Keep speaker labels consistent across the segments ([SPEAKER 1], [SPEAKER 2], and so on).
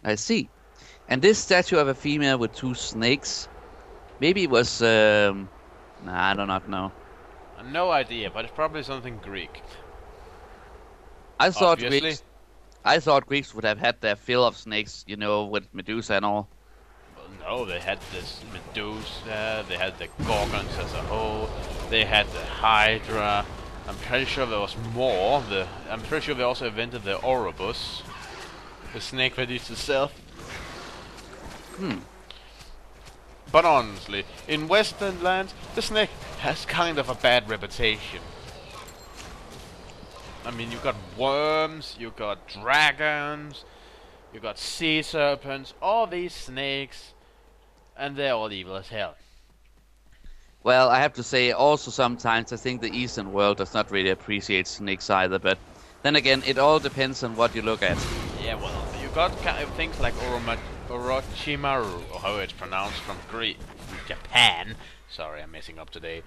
[SPEAKER 1] I see. And this statue of a female with two snakes, maybe it was, nah, I do not know.
[SPEAKER 2] No idea, but it's probably something Greek.
[SPEAKER 1] I thought
[SPEAKER 2] Obviously.
[SPEAKER 1] Greeks, I thought Greeks would have had their fill of snakes, with Medusa and all.
[SPEAKER 2] Well, no, they had this Medusa, they had the Gorgons as a whole, they had the Hydra. I'm pretty sure there was more. I'm pretty sure they also invented the Orobus, the snake that eats itself.
[SPEAKER 1] Hmm.
[SPEAKER 2] But honestly, in Western lands, the snake has kind of a bad reputation. I mean, you got worms, you got dragons, you got sea serpents, all these snakes, and they're all evil as hell.
[SPEAKER 1] Well, I have to say, also sometimes I think the Eastern world does not really appreciate snakes either, but then again, it all depends on what you look at.
[SPEAKER 2] Yeah, well, you got kind of things like Orochimaru, or how it's pronounced from Japan. Sorry, I'm messing up today.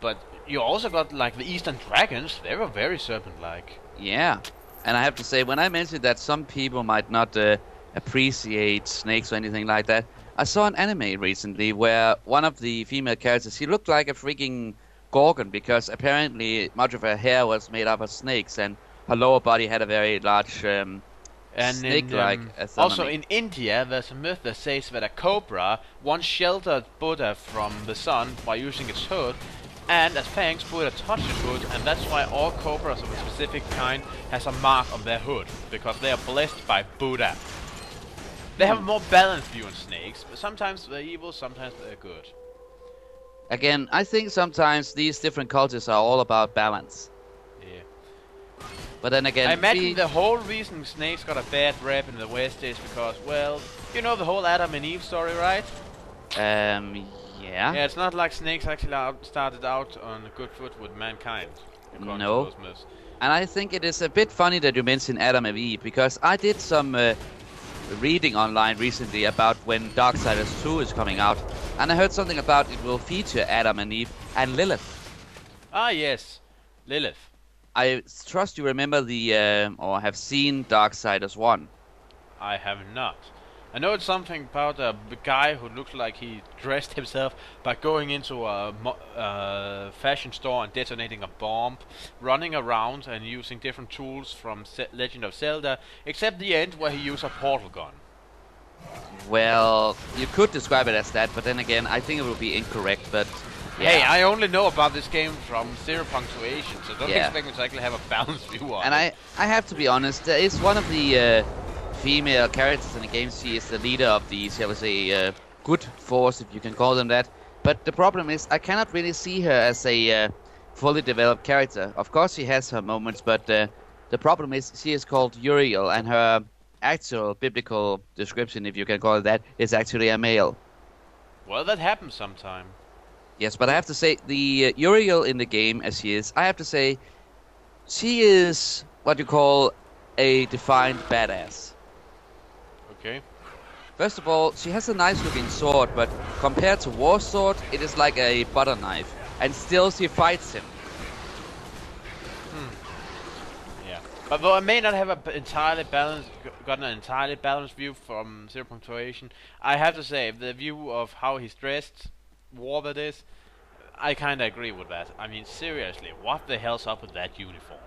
[SPEAKER 2] But you also got like the Eastern dragons. They were very serpent-like.
[SPEAKER 1] Yeah, and I have to say, when I mentioned that some people might not appreciate snakes or anything like that, I saw an anime recently where one of the female characters, she looked like a freaking gorgon because apparently much of her hair was made up of snakes and her lower body had a very large
[SPEAKER 2] And
[SPEAKER 1] snake-like
[SPEAKER 2] also
[SPEAKER 1] anatomy.
[SPEAKER 2] in India, there's a myth that says that a cobra once sheltered Buddha from the sun by using its hood, and as fangs, Buddha touched the hood, and that's why all cobras of a specific kind has a mark on their hood, because they are blessed by Buddha. They have a more balanced view on snakes, but sometimes they're evil, sometimes they're good.
[SPEAKER 1] Again, I think sometimes these different cultures are all about balance.
[SPEAKER 2] Yeah.
[SPEAKER 1] But then again,
[SPEAKER 2] I imagine the whole reason snakes got a bad rap in the West is because, well, you know the whole Adam and Eve story, right?
[SPEAKER 1] yeah.
[SPEAKER 2] Yeah, it's not like snakes actually started out on a good foot with mankind, according to
[SPEAKER 1] No.
[SPEAKER 2] those myths.
[SPEAKER 1] And I think it is a bit funny that you mentioned Adam and Eve, because I did some reading online recently about when Darksiders 2 is coming out, and I heard something about it will feature Adam and Eve and Lilith.
[SPEAKER 2] Ah, yes, Lilith.
[SPEAKER 1] I trust you remember or have seen Darksiders 1.
[SPEAKER 2] I have not. I know it's something about a guy who looks like he dressed himself by going into a fashion store and detonating a bomb, running around and using different tools from Legend of Zelda, except the end where he used a portal gun.
[SPEAKER 1] Well, you could describe it as that, but then again, I think it would be incorrect, but yeah.
[SPEAKER 2] Hey, I only know about this game from Zero Punctuation, so don't
[SPEAKER 1] Yeah.
[SPEAKER 2] expect me to actually have a balanced view on
[SPEAKER 1] And
[SPEAKER 2] it.
[SPEAKER 1] I have to be honest, there is one of the female characters in the game. She is the leader of the, shall we say, good force, if you can call them that. But the problem is, I cannot really see her as a fully developed character. Of course, she has her moments, but the problem is she is called Uriel, and her actual biblical description, if you can call it that, is actually a male.
[SPEAKER 2] Well, that happens sometime.
[SPEAKER 1] Yes, but I have to say, the Uriel in the game, as she is, I have to say, she is what you call a defined badass.
[SPEAKER 2] Okay.
[SPEAKER 1] First of all, she has a nice looking sword, but compared to War Sword, it is like a butter knife. And still she fights him.
[SPEAKER 2] Yeah. But though I may not have gotten an entirely balanced view from Zero Punctuation, I have to say, the view of how he's dressed, war that is, I kinda agree with that. I mean, seriously, what the hell's up with that uniform?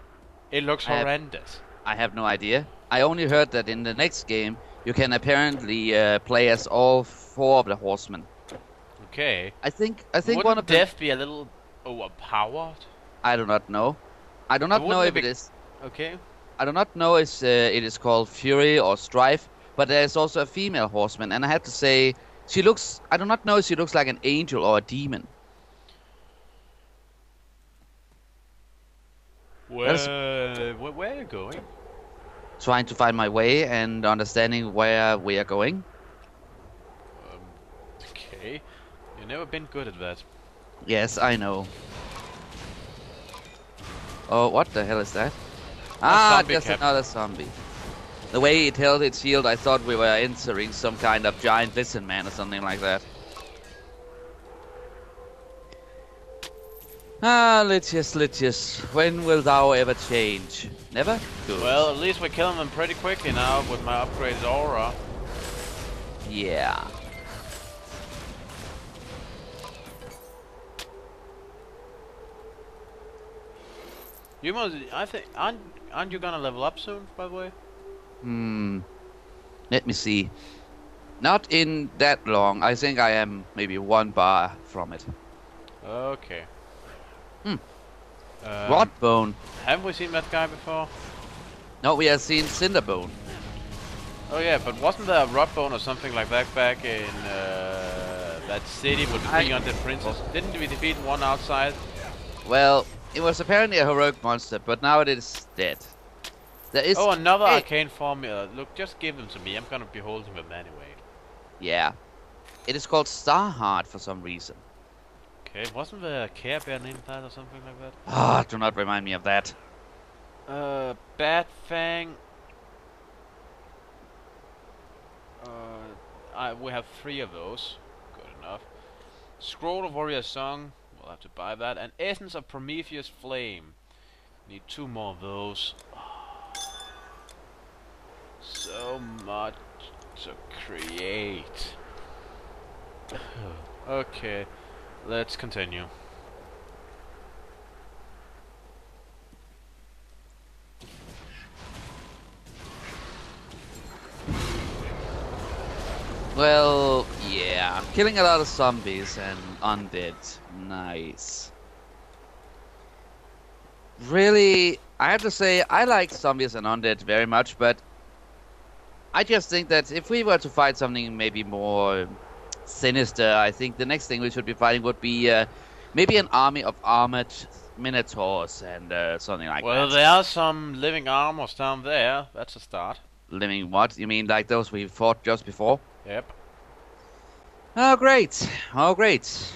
[SPEAKER 2] It looks horrendous.
[SPEAKER 1] I have no idea. I only heard that in the next game, you can apparently play as all 4 of the horsemen.
[SPEAKER 2] Okay.
[SPEAKER 1] I think
[SPEAKER 2] Wouldn't
[SPEAKER 1] one of them...
[SPEAKER 2] death be a little overpowered?
[SPEAKER 1] I do not know. I do not know if it is...
[SPEAKER 2] Okay.
[SPEAKER 1] I do not know if it is called Fury or Strife, but there is also a female horseman, and I have to say, she looks... I do not know if she looks like an angel or a demon.
[SPEAKER 2] Well, where are you going?
[SPEAKER 1] Trying to find my way and understanding where we are going.
[SPEAKER 2] Okay. You've never been good at that.
[SPEAKER 1] Yes, I know. Oh, what the hell is that? Ah, just another zombie. The way it held its shield, I thought we were entering some kind of giant lizard man or something like that. Ah, Lytius, when will thou ever change? Never? Good.
[SPEAKER 2] Well, at least we're killing them pretty quickly now with my upgraded aura.
[SPEAKER 1] Yeah.
[SPEAKER 2] You must. I think. Aren't you gonna level up soon? By the way.
[SPEAKER 1] Let me see. Not in that long. I think I am maybe 1 bar from it.
[SPEAKER 2] Okay.
[SPEAKER 1] Rodbone.
[SPEAKER 2] Haven't we seen that guy before?
[SPEAKER 1] No, we have seen Cinderbone.
[SPEAKER 2] Oh yeah, but wasn't there a Rodbone or something like that back in that city with the 300 princes? Didn't we defeat one outside?
[SPEAKER 1] Well, it was apparently a heroic monster, but now it is dead. There is.
[SPEAKER 2] Oh, another arcane formula. Look, just give them to me. I'm gonna be holding them anyway.
[SPEAKER 1] Yeah. It is called Starheart for some reason.
[SPEAKER 2] Okay, wasn't there a Care Bear named that or something like that?
[SPEAKER 1] Ah, do not remind me of that.
[SPEAKER 2] Bat Fang. We have 3 of those. Good enough. Scroll of Warrior Song. We'll have to buy that. And Essence of Prometheus Flame. Need 2 more of those. So much to create. Okay, let's continue.
[SPEAKER 1] Well, yeah. Killing a lot of zombies and undead. Nice. Really, I have to say, I like zombies and undead very much, but I just think that if we were to fight something maybe more sinister, I think the next thing we should be fighting would be maybe an army of armored minotaurs and something like that.
[SPEAKER 2] Well, there are some living armors down there. That's a start.
[SPEAKER 1] Living what? You mean like those we fought just before?
[SPEAKER 2] Yep.
[SPEAKER 1] Oh, great. Oh, great.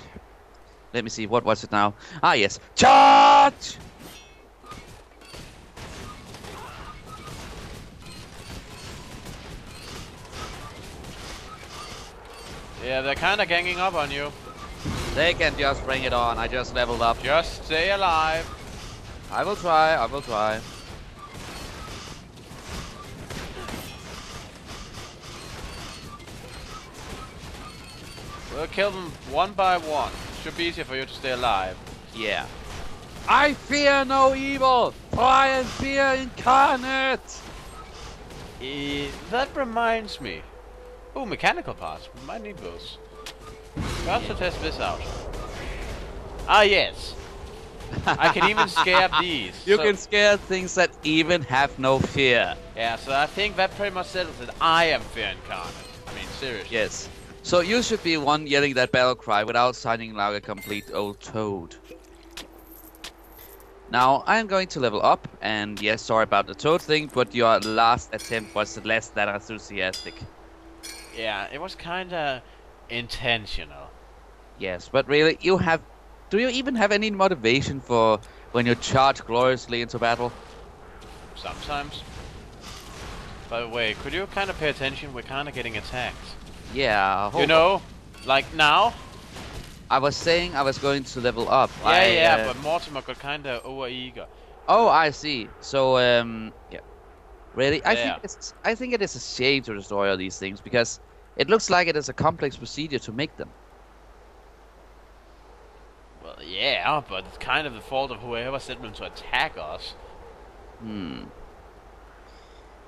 [SPEAKER 1] Let me see. What was it now? Ah, yes. Charge!
[SPEAKER 2] Yeah, they're kinda ganging up on you.
[SPEAKER 1] They can just bring it on. I just leveled up.
[SPEAKER 2] Just stay alive.
[SPEAKER 1] I will try. I will try.
[SPEAKER 2] We'll kill them one by one. Should be easier for you to stay alive.
[SPEAKER 1] Yeah. I fear no evil, for I am fear incarnate.
[SPEAKER 2] That reminds me. Oh, mechanical parts. We might need those. Got to test this out. Ah, yes. I can even scare these.
[SPEAKER 1] You can scare things that even have no fear.
[SPEAKER 2] Yeah, so I think that pretty much settles it. I am fear incarnate. I mean, seriously.
[SPEAKER 1] Yes. So you should be one yelling that battle cry without sounding like a complete old toad. Now, I'm going to level up, and yes, sorry about the toad thing, but your last attempt was less than enthusiastic.
[SPEAKER 2] Yeah, it was kinda intentional.
[SPEAKER 1] Yes, but really, do you even have any motivation for when you charge gloriously into battle?
[SPEAKER 2] Sometimes. By the way, could you kinda pay attention? We're kinda getting attacked.
[SPEAKER 1] Yeah,
[SPEAKER 2] You know, like now?
[SPEAKER 1] I was saying I was going to level up.
[SPEAKER 2] Yeah, but Mortimer got kinda over-eager.
[SPEAKER 1] Oh, I see. So, yeah. Really? I
[SPEAKER 2] Yeah.
[SPEAKER 1] think it is a shame to destroy all these things, because it looks like it is a complex procedure to make them.
[SPEAKER 2] Well, yeah, but it's kind of the fault of whoever sent them to attack us.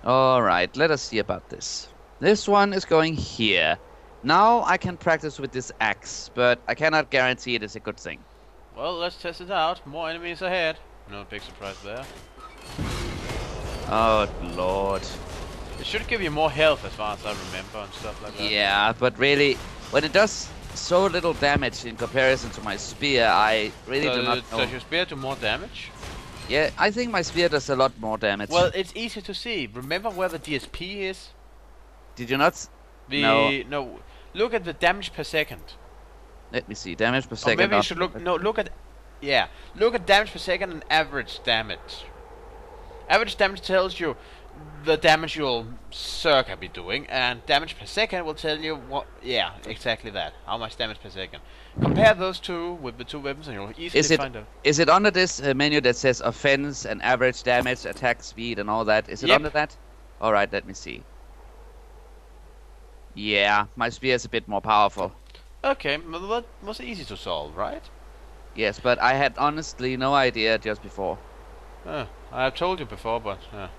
[SPEAKER 1] Alright, let us see about this. This one is going here. Now I can practice with this axe, but I cannot guarantee it is a good thing.
[SPEAKER 2] Well, let's test it out. More enemies ahead. No big surprise there.
[SPEAKER 1] Oh, Lord.
[SPEAKER 2] It should give you more health as far as I remember and stuff like that.
[SPEAKER 1] Yeah, but really, when it does so little damage in comparison to my spear, I really do not know.
[SPEAKER 2] Does your spear do more damage?
[SPEAKER 1] Yeah, I think my spear does a lot more damage.
[SPEAKER 2] Well, it's easy to see. Remember where the DSP is?
[SPEAKER 1] Did you not?
[SPEAKER 2] No. Look at the damage per second.
[SPEAKER 1] Let me see. Damage per
[SPEAKER 2] Or
[SPEAKER 1] second.
[SPEAKER 2] maybe you should look. No, look at. Yeah, look at damage per second and average damage. Average damage tells you the damage you'll circa be doing, and damage per second will tell you what. Yeah, exactly that. How much damage per second. Compare those two with the two weapons, and you'll easily find out.
[SPEAKER 1] Is it under this menu that says offense and average damage, attack speed, and all that? Is it
[SPEAKER 2] Yep.
[SPEAKER 1] under that? All right, let me see. Yeah, my spear is a bit more powerful.
[SPEAKER 2] Okay, well, that was easy to solve, right?
[SPEAKER 1] Yes, but I had honestly no idea just before.
[SPEAKER 2] I have told you before, but guess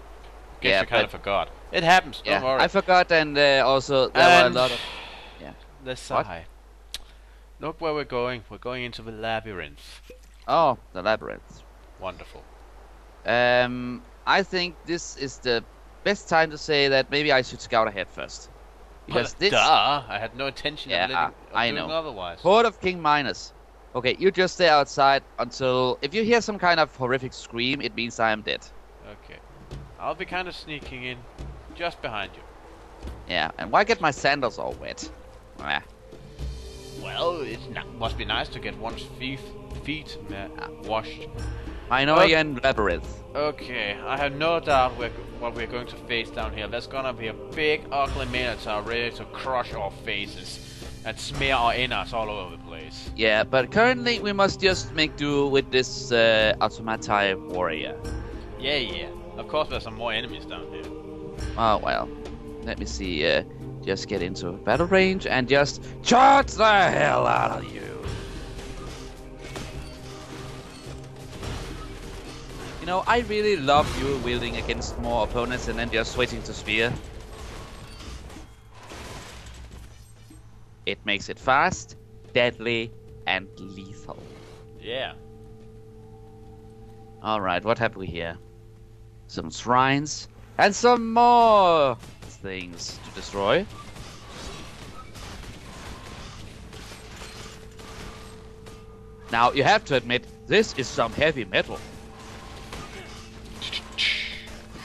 [SPEAKER 1] Yeah,
[SPEAKER 2] you kind
[SPEAKER 1] but
[SPEAKER 2] of forgot. It happens, don't
[SPEAKER 1] yeah,
[SPEAKER 2] worry.
[SPEAKER 1] I forgot, and also there were a
[SPEAKER 2] And
[SPEAKER 1] lot of yeah.
[SPEAKER 2] the
[SPEAKER 1] What?
[SPEAKER 2] sigh. Look where we're going. We're going into the labyrinth.
[SPEAKER 1] Oh, the labyrinth.
[SPEAKER 2] Wonderful.
[SPEAKER 1] I think this is the best time to say that maybe I should scout ahead first, because
[SPEAKER 2] Duh!
[SPEAKER 1] this.
[SPEAKER 2] I had no intention of
[SPEAKER 1] Yeah, I
[SPEAKER 2] doing
[SPEAKER 1] know.
[SPEAKER 2] otherwise.
[SPEAKER 1] Horde of King Minus. Okay, you just stay outside until if you hear some kind of horrific scream, it means I am dead.
[SPEAKER 2] Okay. I'll be kind of sneaking in, just behind you.
[SPEAKER 1] Yeah, and why get my sandals all wet? Ah,
[SPEAKER 2] Well, must be nice to get one's feet washed.
[SPEAKER 1] Minoan Labyrinth.
[SPEAKER 2] Okay, I have no doubt what we're going to face down here. There's gonna be a big, ugly minotaur ready to crush our faces and smear our innards all over the place.
[SPEAKER 1] Yeah, but currently we must just make do with this Automatai warrior.
[SPEAKER 2] Yeah. Of course, there's some more enemies down here.
[SPEAKER 1] Oh well, let me see. Just get into battle range and just charge the hell out of you. You know, I really love you wielding against more opponents and then just switching to spear. It makes it fast, deadly, and lethal.
[SPEAKER 2] Yeah.
[SPEAKER 1] Alright, what have we here? Some shrines and some more things to destroy. Now, you have to admit, this is some heavy metal.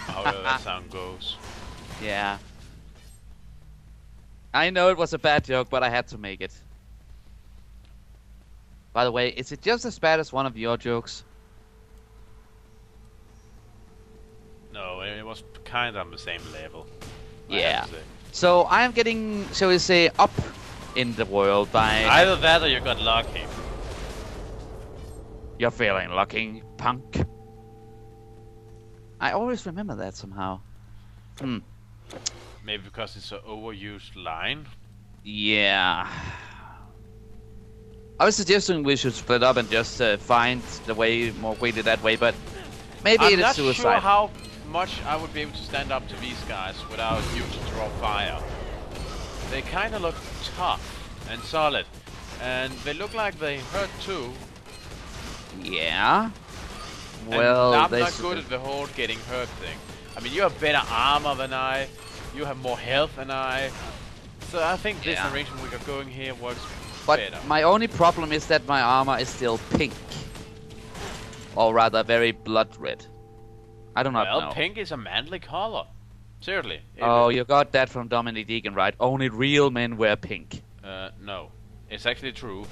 [SPEAKER 2] However that sound goes.
[SPEAKER 1] Yeah. I know it was a bad joke, but I had to make it. By the way, is it just as bad as one of your jokes?
[SPEAKER 2] No, it was kind of on the same level.
[SPEAKER 1] Yeah. So I'm getting, shall we say, up in the world by...
[SPEAKER 2] Either that or you got lucky.
[SPEAKER 1] You're feeling lucky, punk. I always remember that somehow.
[SPEAKER 2] Maybe because it's an overused line.
[SPEAKER 1] Yeah. I was suggesting we should split up and just find the way more quickly that way, but maybe
[SPEAKER 2] I'm
[SPEAKER 1] it is
[SPEAKER 2] not
[SPEAKER 1] suicide.
[SPEAKER 2] sure how much I would be able to stand up to these guys without you to draw fire. They kind of look tough and solid, and they look like they hurt too.
[SPEAKER 1] Yeah.
[SPEAKER 2] And
[SPEAKER 1] Well,
[SPEAKER 2] I'm not good at the whole getting hurt thing. I mean, you have better armor than I, you have more health than I, so I think this arrangement we got going here works better.
[SPEAKER 1] But my only problem is that my armor is still pink. Or rather, very blood red. I do not know.
[SPEAKER 2] Well, pink is a manly color. Seriously.
[SPEAKER 1] Oh, you got that from Dominic Deegan, right? Only real men wear pink.
[SPEAKER 2] No. It's actually true.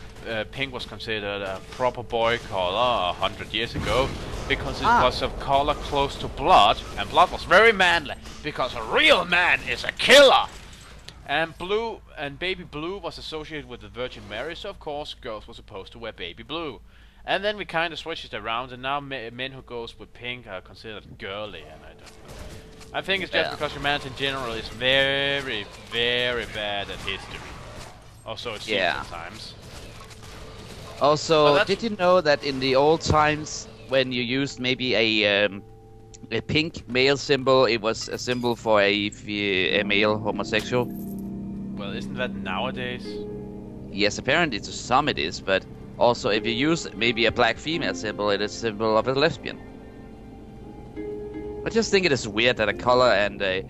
[SPEAKER 2] Pink was considered a proper boy color 100 years ago because it was a color close to blood, and blood was very manly because a real man is a killer. And blue and baby blue was associated with the Virgin Mary, so of course girls were supposed to wear baby blue. And then we kind of switched it around, and now men who goes with pink are considered girly, and I don't know. I think it's just because humanity in general is very, very bad at history. Also, it seems at times.
[SPEAKER 1] Also, did you know that in the old times, when you used maybe a pink male symbol, it was a symbol for a male homosexual?
[SPEAKER 2] Well, isn't that nowadays?
[SPEAKER 1] Yes, apparently to some it is, but also if you use maybe a black female symbol, it is a symbol of a lesbian. I just think it is weird that a color and a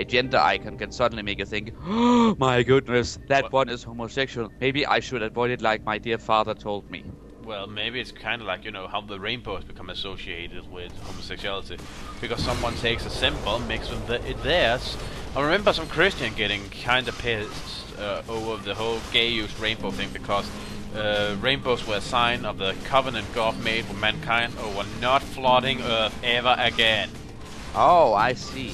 [SPEAKER 1] gender icon can suddenly make you think, oh my goodness, that one is homosexual. Maybe I should avoid it like my dear father told me.
[SPEAKER 2] Well, maybe it's kind of like, you know, how the rainbow has become associated with homosexuality. Because someone takes a symbol, makes it theirs. I remember some Christian getting kind of pissed over the whole gay-used rainbow thing because rainbows were a sign of the covenant God made with mankind over not flooding Earth ever again.
[SPEAKER 1] Oh, I see.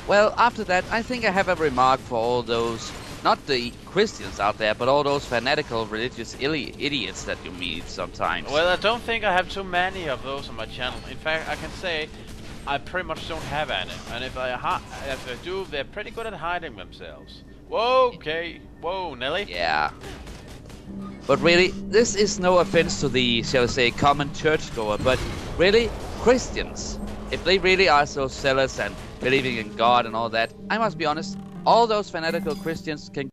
[SPEAKER 1] Well, after that, I think I have a remark for all those, not the Christians out there, but all those fanatical religious idiots that you meet sometimes.
[SPEAKER 2] Well, I don't think I have too many of those on my channel. In fact, I can say I pretty much don't have any, and if I do, they're pretty good at hiding themselves. Whoa, okay. Whoa, Nelly.
[SPEAKER 1] Yeah. But really, this is no offense to the, shall we say, common churchgoer, but really, Christians, if they really are so zealous and believing in God and all that, I must be honest, all those fanatical Christians can